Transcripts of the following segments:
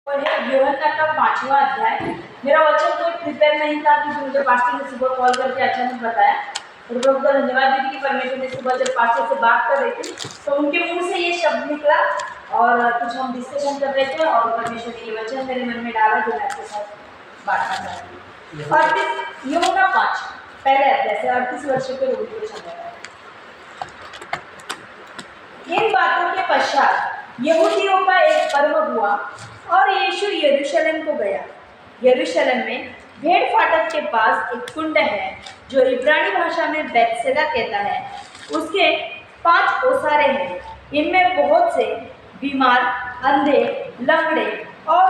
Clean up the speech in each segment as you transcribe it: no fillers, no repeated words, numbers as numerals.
और है यूहन्ना का 5वां अध्याय। मेरा वचन कोई प्रिपेयर नहीं था कि मुझे पास्टर ने सुबह कॉल करके अचानक बताया, और प्रभु का धन्यवाद दी कि परमेश्वर ने सुबह जब पास्टर से बात कर रही थी तो उनके मुंह से ये शब्द निकला और कुछ हम डिस्कशन कर रहे थे और परमेश्वर ने ये वचन मेरे मन में डाला जो मैं आपके साथ बांटना चाहती हूँ। 38 यूहन्ना 5 पहले अध्याय से 38 वर्ष के रोगी को छाया। इन बातों के पश्चात यहूदियों का एक पर्व हुआ और यीशु यरूशलेम को गया। यरूशलेम में भेड़ फाटक के पास एक कुंड है जो इब्रानी भाषा में बेतसैदा कहता है। उसके 5 ओसारे हैं। इनमें बहुत से बीमार, अंधे, लंगड़े और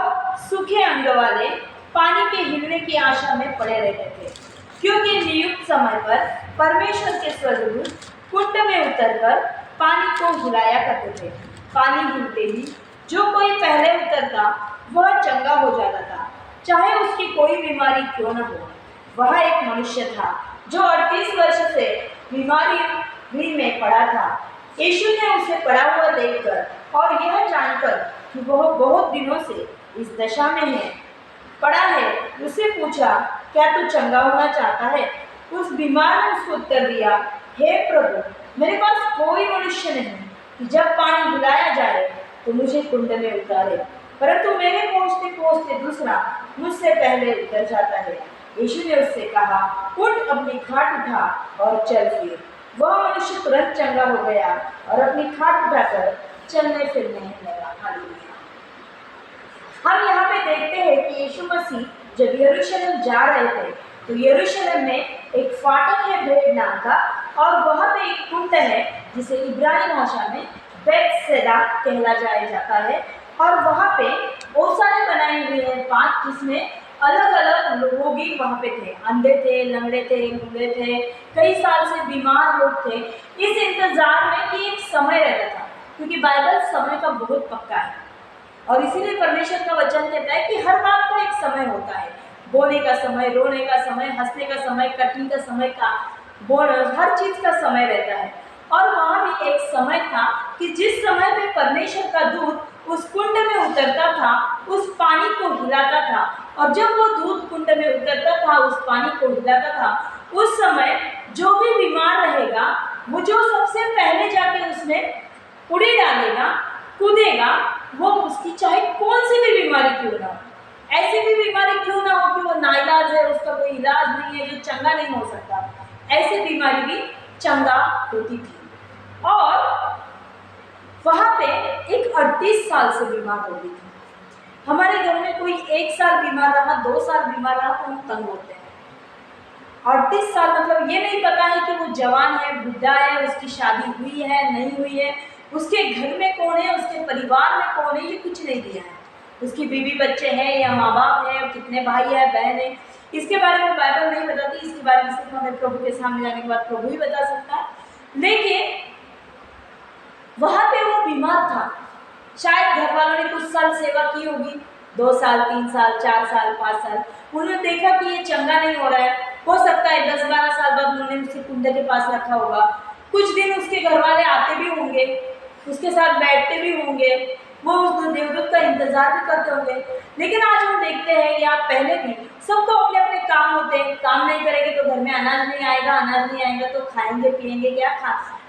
सूखे अंग वाले पानी के हिलने की आशा में पड़े रहते थे, क्योंकि नियुक्त समय पर परमेश्वर के स्वर्गदूत कुंड में उतरकर पानी को हिलाया करते थे। पानी हिलते ही जो कोई पहले उतरता वह चंगा हो जाता था, चाहे उसकी कोई बीमारी क्यों न हो। वह एक मनुष्य था जो 38 वर्ष से बीमारी में पड़ा था। यीशु ने उसे पड़ा हुआ देखकर और यह जानकर कि वह बहुत दिनों से इस दशा में पड़ा है, उससे पूछा, क्या तू चंगा होना चाहता है? उस बीमार ने उसको उत्तर दिया, हे प्रभु, मेरे पास कोई मनुष्य नहीं कि जब पानी हिलाया जाए तो मुझे कुंड में उतारे, परंतु मेरे पहुंचते पहुंचते दूसरा मुझसे पहले उतर जाता है। यीशु ने उससे कहा, उठ, अपनी खाट उठा और चल फिर। वह मनुष्य तुरंत चंगा हो गया और अपनी खाट उठाकर चलने फिरने लगा। हालेलुया। हम यहाँ पे देखते हैं कि यीशु मसीह जब यरूशलेम जा रहे थे तो यरूशलेम में एक फाटक है भेड़ नाम का, और वहाँ पे एक कुंड है जिसे इब्रानी भाषा में बेतसैदा कहला जाता है। और वहाँ पे ओसारे बनाए हुए हैं 5, जिसमें अलग अलग रोगी वहाँ पे थे। अंधे थे, लंगड़े थे, लूले थे, कई साल से बीमार लोग थे, इस इंतजार में कि एक समय रहता था, क्योंकि बाइबल समय का बहुत पक्का है और इसीलिए परमेश्वर का वचन कहता है कि हर बात का एक समय होता है। बोने का समय, रोने का समय, हंसने का समय, कटने का समय का, हर चीज का समय रहता है। और वहाँ भी एक समय था कि जिस समय पे परमेश्वर का दूत उस कुंड में उतरता था, उस पानी को हिलाता था, और जब वो दूत कुंड में उतरता था, उस पानी को हिलाता था, उस समय जो भी बीमार रहेगा वो जो सबसे पहले जाके उसमें उड़ी डालेगा, कूदेगा, वो उसकी चाहे कौन सी भी बीमारी क्यों ना हो, ऐसी भी बीमारी क्यों ना हो कि वो नाइलाज है, उसका कोई इलाज नहीं है, जो चंगा नहीं हो सकता, ऐसी बीमारी भी चंगा होती थी। और वहाँ पे एक 38 साल से बीमार हो गई थी। हमारे घर में कोई 1 साल बीमार रहा, 2 साल बीमार रहा तो हम तंग होते हैं। 38 साल मतलब ये नहीं पता है कि वो जवान है, बुढ़ा है, उसकी शादी हुई है, नहीं हुई है, उसके घर में कौन है, उसके परिवार में कौन है, ये कुछ नहीं दिया है। उसकी बीवी बच्चे हैं या माँ बाप है, कितने भाई है, बहन है, इसके बारे में बाइबल नहीं बताती। इसके बारे में सिर्फ हमें प्रभु के सामने जाने के बाद प्रभु ही बता सकता है। लेकिन वहां पे वो बीमार था। शायद घर वालों ने कुछ साल सेवा की होगी, 2 साल, 3 साल, 4 साल, 5 साल। उन्होंने देखा कि ये चंगा नहीं हो रहा है, हो सकता है 10-12 साल बाद उन्होंने उसे कुंड के पास रखा होगा। कुछ दिन उसके घर वाले आते भी होंगे, उसके साथ बैठते भी होंगे, वो उस देवदूत का इंतजार भी करते होंगे। लेकिन आज हम देखते हैं या पहले भी सबको अपने अपने काम होते हैं। काम नहीं करेंगे तो घर में अनाज नहीं आएगा, अनाज नहीं आएगा तो खाएंगे पिएंगे क्या?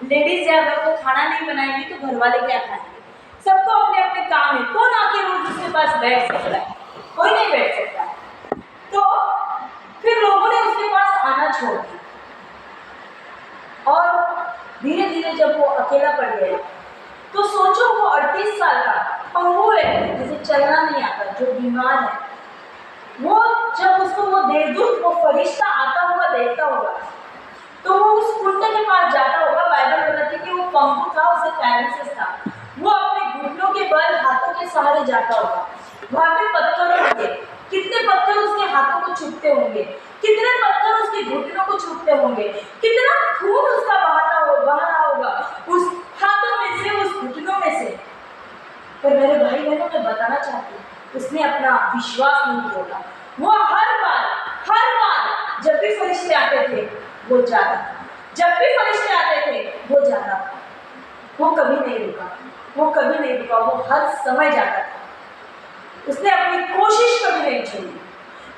लेडीज या अगर वो खाना नहीं बनाएंगी तो घर वाले क्या खाएंगे? सबको अपने अपने काम है। कौन आके रोज उसके पास बैठ सकता है? कोई नहीं बैठ सकता। तो फिर लोगों ने उसके पास आना छोड़ दिया और धीरे धीरे जब वो अकेला पड़ गया तो सोचो, वो 38 साल का पंगु है, जिसे चलना नहीं आता, जो बीमार है, वो जब उसको वो देवदूत, वो फरिश्ता आता होगा, देखता होगा, तो वो उस कुंड के पास जाता होगा। बाइबल बताती है कि वो पंगु था, उसे पैरालिसिस था, वो अपने घुटनों के बल, हाथों के सहारे जाता होगा। वहां पे पत्थर होंगे, कितने पत्थर उसके हाथों को छूते होंगे, कितने पत्थर उसके घुटनों को छूते होंगे, कितना खून उसका बहा रहा होगा उस हाथों में से, उस घुटनों में से। पर मेरे भाई बहनों, मैं बताना चाहती हूँ, उसने अपना विश्वास नहीं छोड़ा। वो हर बार जब भी फरिश्ते आते थे वो जाता था, जब भी फरिश्ते आते थे वो जाता था। वो कभी नहीं रुका, वो हर समय जाता था। उसने अपने नहीं छोड़ी।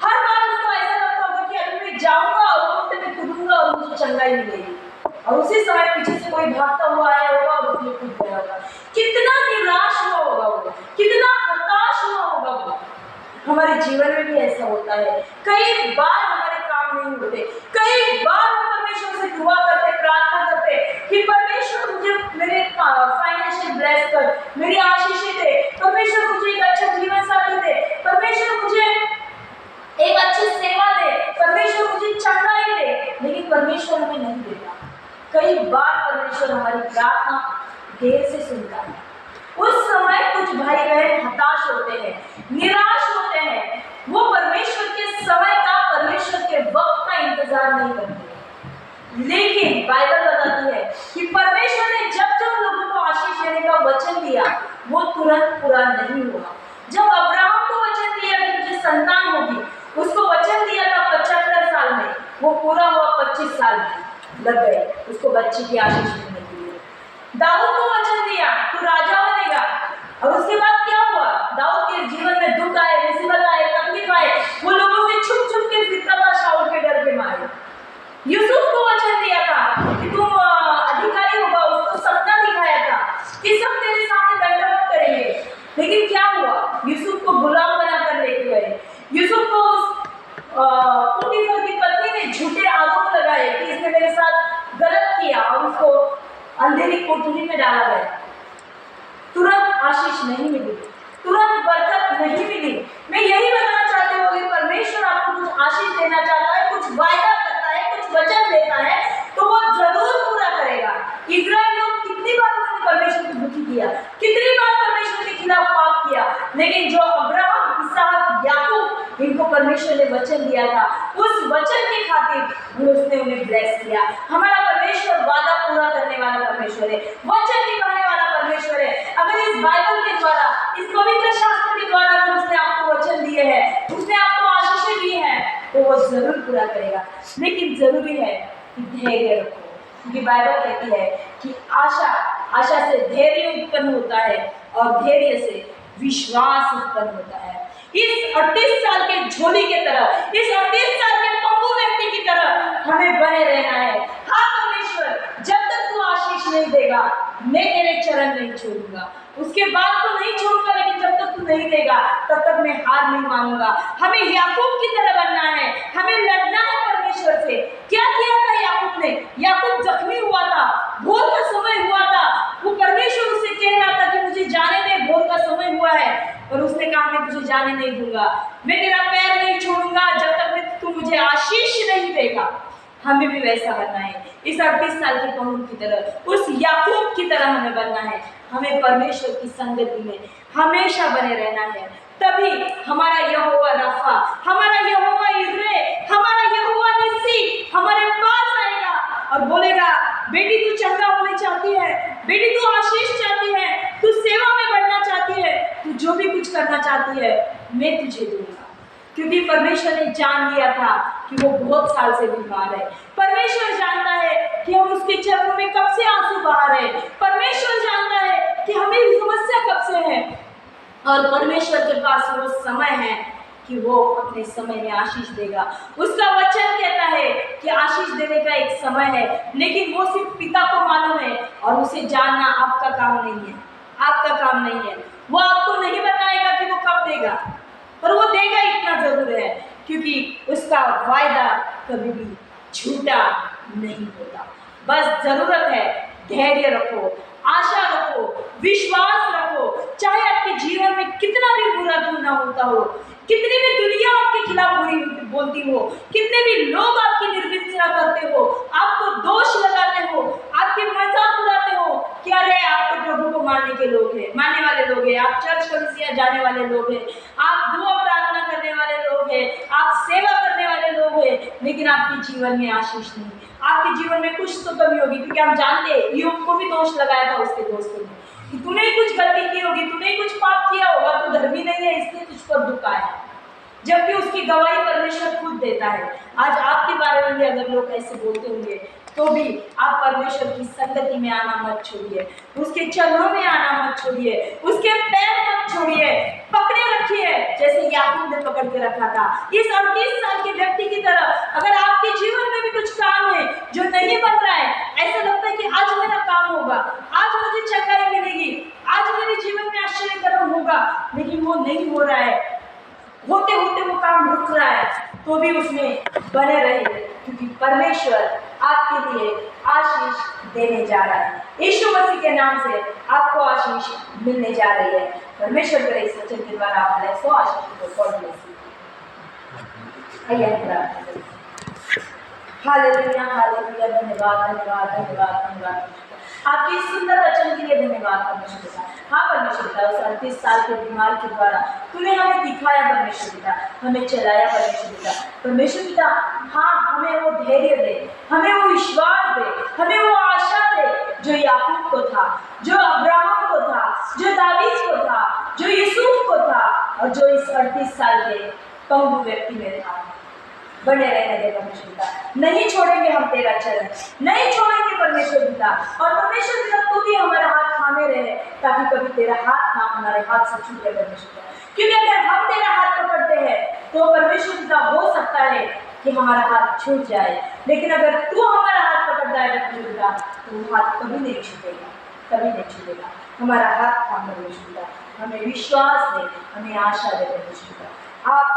हर बार उसको ऐसा लगता होगा कि अभी मैं जाऊंगा और कुत्ते में कूदूंगा और मुझे चंगाई मिलेगी, और उसी समय पीछे से कोई भागता हुआ आया होगा और उसने कूद गया होगा। कितना निराश हुआ होगा वो, कितना हताश हुआ होगा वो। हमारे जीवन में भी ऐसा होता है। कई बार हमारे काम नहीं होते, कई बार हम परमेश्वर से दुआ करते, प्रार्थना करते कि परमेश्वर मुझे मेरे फाइनेंशियल ब्लेस कर, मेरी आशीषें दे, परमेश्वर मुझे एक अच्छा जीवन साथी दे, परमेश्वर मुझे एक अच्छी सेवा दे, परमेश्वर मुझे चंगाई दे, लेकिन परमेश्वर हमें नहीं देता। कई बार परमेश्वर हमारी प्रार्थना देर से सुनता है। उस समय कुछ भाई बहन हताश होते हैं, निराश होते हैं, वो परमेश्वर के समय का, परमेश्वर के वक्त का इंतजार नहीं करते। लेकिन बाइबल बताती है कि परमेश्वर ने जब जब लोगों को आशीष देने का वचन दिया, वो तुरंत पूरा नहीं हुआ। जब अब्राहम को वचन दिया कि मुझे संतान होगी, उसको वचन दिया था 75 साल में, वो पूरा हुआ 25 साल में लग गए उसको बच्चे की आशीष मिलने के लिए। दाऊद को वचन दिया तू राजा बनेगा, और उसके बाद क्या हुआ? दाऊद के जीवन में दुख आए, मुसीबत आए, तकलीफ आए, वो लोगों से छुप छुप के फिरता था शाऊल के डर के मारे। यूसुफ को वचन दिया था कि तुम अधिकारी होगा, उसको सपना दिखाया था कि सब तेरे सामने दंडवत करेंगे, लेकिन क्या हुआ? यूसुफ को गुलाम बनाकर लेके गए। यूसुफ को पुतीफर की पत्नी ने झूठे आरोप लगाए कि इसने मेरे साथ गलत किया, और उसको अंधेरी कोठरी में डाला गया। तुरंत आशीष नहीं मिली, तुरंत बरकत नहीं मिली। मैं यही बताना चाहती हूँ कि परमेश्वर आपको कुछ आशीष देना चाहता है, कुछ वायदा करता है, कुछ वचन देता है, तो वो जरूर पूरा करेगा। इजराइल लोग कितनी बार उन्होंने परमेश्वर को दुखी किया, कितनी बार परमेश्वर के खिलाफ पाप किया, लेकिन जो अब्राहम, इसहाक, याकूब, इनको परमेश्वर ने वचन दिया था, उस वचन के खातिर उसने उन्हें ब्लेस किया। हमारा परमेश्वर वादा पूरा करने वाला परमेश्वर है, वचन निभाने वाला परमेश्वर है। अगर इस बाइबल के द्वारा, इस पवित्र शास्त्र के द्वारा अगर उसने आपको वचन दिए हैं, उसने आपको आशीषें दी हैं, तो वो जरूर पूरा करेगा। लेकिन जरूरी है कि धैर्य रखो, क्योंकि बाइबल कहती है कि आशा से धैर्य उत्पन्न होता है, और धैर्य से विश्वास उत्पन्न होता है। इस 38 साल के झोली के तरह, इस 38 साल के पंगु व्यक्ति की तरह हमें बने रहना है। हाँ परमेश्वर, जब तक तू आशीष नहीं देगा, मैं तेरे चरण नहीं छोड़ूंगा। उसके बाद तो नहीं छोड़ूंगा, लेकिन जब तक तू नहीं देगा, तब तक मैं हार नहीं मानूंगा। हमें याकूब की तरह बनना है, हमें लड़ना है परमेश्वर से। क्या किया था याकूब ने? याकूब जख्मी हुआ था, भोर का समय हुआ था, वो परमेश्वर उससे कह रहा था कि मुझे जाने दे, भोर का समय हुआ है, और उसने कहा मैं तुझे जाने नहीं दूंगा, मैं तेरा पैर नहीं छोड़ूंगा जब तक तू मुझे आशीष नहीं देगा। हमें भी वैसा बनना है, इस 38 साल के पंगु की तरह, उस याकूब की तरह हमें बनना है। हमें परमेश्वर की संगति में हमेशा बने रहना है, तभी हमारा यहोवा राफा, हमारा यहोवा इज़्रे, हमारा यहोवा निस्सी हमारे पास आएगा और बोलेगा, बेटी तू चंगा होना चाहती है, बेटी तू आशीष चाहती है, तू सेवा में बढ़ना चाहती है, तू जो भी कुछ करना चाहती है, मैं तुझे दूंगा। क्योंकि परमेश्वर ने जान लिया था कि वो बहुत साल से बीमार है। परमेश्वर जानता है कि हम उसके चरणों में कब से आंसू बहा रहे हैं। परमेश्वर जानता है कि हमें समस्या कब से है, और परमेश्वर के पास वो समय है कि वो अपने समय में आशीष देगा। उसका वचन कहता है कि आशीष देने का एक समय है, लेकिन वो सिर्फ पिता को मालूम है, और उसे जानना आपका काम नहीं है, आपका काम नहीं है। वो आपको नहीं बताएगा कि वो कब देगा, पर वो देगा, इतना जरूर है, क्योंकि उसका वायदा कभी भी झूठा नहीं होता। बस जरूरत है धैर्य रखो, आशा रखो, विश्वास रखो। चाहे आपके जीवन में कितना भी बुरा क्यों ना होता हो, कितनी भी दुनिया आपके खिलाफ बुरी बोलती हो, कितने भी लोग आपकी निर्विचार करते हो, आपको दोष लगाते हो, आपके मजाक उड़ाते हो कि अरे आप तो प्रभु को मानने के लोग हैं, मानने वाले लोग हैं, आप चर्च कलीसिया जाने वाले लोग हैं, आप दुआ प्रार्थना करने वाले लोग हैं, आप सेवा करने वाले लोग हैं, लेकिन आपके जीवन में आशीष नहीं, आपके जीवन में कुछ तो कमी होगी। क्योंकि हम जानते हैं ईयोब को भी दोष लगाया था उसके दोस्तों ने कि तूने कुछ गलती की होगी, तूने कुछ पाप किया होगा, तू धर्मी नहीं है, इसलिए तुझ पर दुख आया, जबकि उसकी गवाही परमेश्वर खुद देता है। आज आपके बारे में भी अगर लोग ऐसे बोलते होंगे तो भी आप परमेश्वर की संगति में आना मत छोड़िए, उसके चरणों में आना मत छोड़िए, उसके पैर मत छोड़िए, पकड़े रखिए जैसे याकूब ने पकड़ के रखा था। इस 38 साल के व्यक्ति की तरह अगर आपके जीवन में भी कुछ काम है जो नहीं बन रहा है, ऐसा लगता है कि आज मेरा काम होगा, आज मुझे चंगाई मिलेगी, आज मेरे जीवन में आश्चर्यकर्म होगा, लेकिन वो नहीं हो रहा है, होते होते वो काम रुक रहा है, तो भी उसमें बने रहे, क्योंकि परमेश्वर आपके लिए आशीष देने जा रहा है। यीशु मसीह के नाम से आपको आशीष मिलने जा रही है। परमेश्वर करे इस वचन के द्वारा आप ब्लेस हो, आशीष को गॉड ब्लेस यू। आइए प्रार्थना करें। हालेलुया हालेलुया, धन्यवाद धन्यवाद धन्यवाद धन्यवाद आपके इस सुंदर वचन के लिए धन्यवाद परमेश्वर पिता। हाँ परमेश्वर पिता, उस 38 साल के बीमार के द्वारा तूने हमें दिखाया परमेश्वर पिता, हमें चलाया परमेश्वर पिता। परमेश्वर पिता हाँ, हमें वो धैर्य दे, हमें वो विश्वास दे, हमें वो आशा दे जो याकूब को था, जो अब्राहम को था, जो दावीद को था, जो यूसुफ को था, और जो इस 38 साल के पंगु व्यक्ति में था। बने रहने दे परमेश्वर पिता, नहीं छोड़ेंगे हम तेरा चरण, नहीं छोड़ेंगे परमेश्वर पिता। और परमेश्वर पिता तू भी हमारा हाथ थामे रहे, ताकि कभी तेरा हाथ ना हमारे हाथ से छूटे परमेश्वर पिता। क्योंकि अगर हम तेरा हाथ पकड़ते हैं तो परमेश्वर पिता हो सकता है कि हमारा हाथ छूट जाए, लेकिन अगर तू हमारा हाथ पकड़ता है परमेश्वर पिता तो वो हाथ कभी नहीं छूटेगा, कभी नहीं छूटेगा। हमारा हाथ थाम परमेश्वर पिता, हमें विश्वास दे, हमें आशा दे परमेश्वर पिता। आप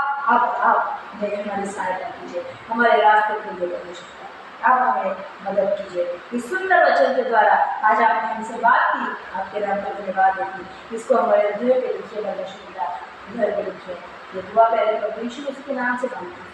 हमारी सहायता कीजिए, हमारे रास्ते खोलिए परमेश्वर पिता, आप हमें मदद कीजिए। इस सुंदर वचन के द्वारा आज आपने हमसे बात की, आपके नाम पर धन्यवाद देती। इसको हमारे हृदय पे लिखिए परमेश्वर पिता, घर पे लिखिए। ये दुआ पहले प्रभु यीशु उसके नाम से मांगते हैं।